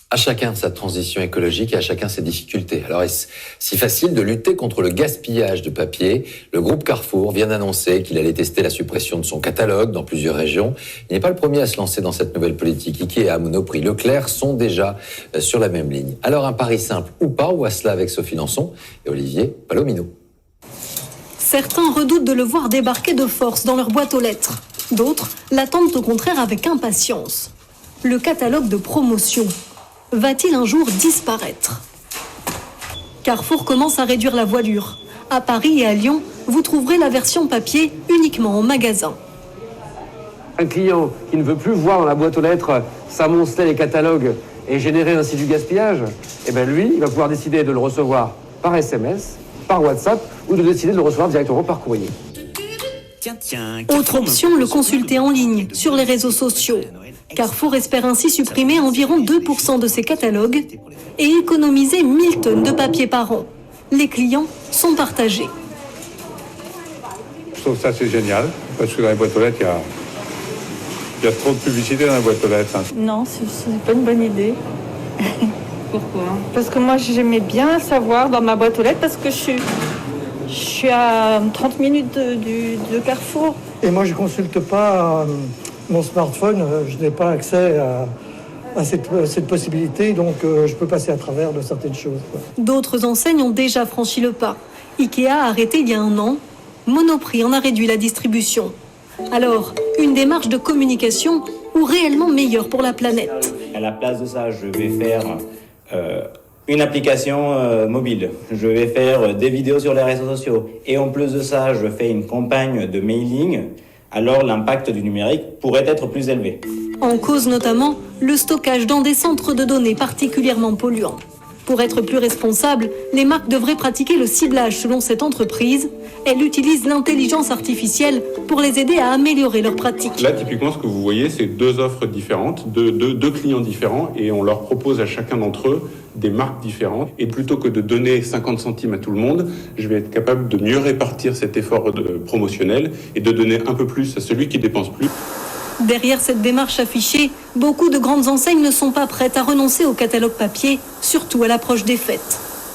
À chacun sa transition écologique et à chacun ses difficultés. Alors est-ce si facile de lutter contre le gaspillage de papier? Le groupe Carrefour vient d'annoncer qu'il allait tester la suppression de son catalogue dans plusieurs régions. Il n'est pas le premier à se lancer dans cette nouvelle politique. Ikea, Monoprix, Leclerc sont déjà sur la même ligne. Alors un pari simple ou pas, ou à cela avec Sophie Lançon et Olivier Palomino. Certains redoutent de le voir débarquer de force dans leur boîte aux lettres. D'autres l'attendent au contraire avec impatience. Le catalogue de promotion va-t-il un jour disparaître? Carrefour commence à réduire la voilure. À Paris et à Lyon, vous trouverez la version papier uniquement en magasin. Un client qui ne veut plus voir dans la boîte aux lettres s'amonceler les catalogues et générer ainsi du gaspillage, eh bien lui, il va pouvoir décider de le recevoir par SMS, par WhatsApp ou de décider de le recevoir directement par courrier. Autre option, le consulter en ligne, sur les réseaux sociaux. Carrefour espère ainsi supprimer environ 2% de ses catalogues et économiser 1000 tonnes de papier par an. Les clients sont partagés. Je trouve ça c'est génial, parce que dans les boîtes aux lettres, il y a trop de publicité dans les boîtes aux lettres. Non, c'est pas une bonne idée. Pourquoi? Parce que moi, j'aimais bien savoir dans ma boîte aux lettres, parce que je suis à 30 minutes de Carrefour. Et moi, je ne consulte pas mon smartphone, je n'ai pas accès à cette possibilité, donc je peux passer à travers de certaines choses. D'autres enseignes ont déjà franchi le pas. Ikea a arrêté il y a 1 an. Monoprix en a réduit la distribution. Alors, une démarche de communication ou réellement meilleure pour la planète? À la place de ça, je vais faire une application mobile. Je vais faire des vidéos sur les réseaux sociaux. Et en plus de ça, je fais une campagne de mailing. Alors l'impact du numérique pourrait être plus élevé. En cause notamment le stockage dans des centres de données particulièrement polluants. Pour être plus responsable, les marques devraient pratiquer le ciblage selon cette entreprise. Elle utilise l'intelligence artificielle pour les aider à améliorer leurs pratiques. Là, typiquement, ce que vous voyez, c'est 2 offres différentes, deux clients différents, et on leur propose à chacun d'entre eux des marques différentes. Et plutôt que de donner 50 centimes à tout le monde, je vais être capable de mieux répartir cet effort promotionnel et de donner un peu plus à celui qui dépense plus. Derrière cette démarche affichée, beaucoup de grandes enseignes ne sont pas prêtes à renoncer au catalogue papier, surtout à l'approche des fêtes.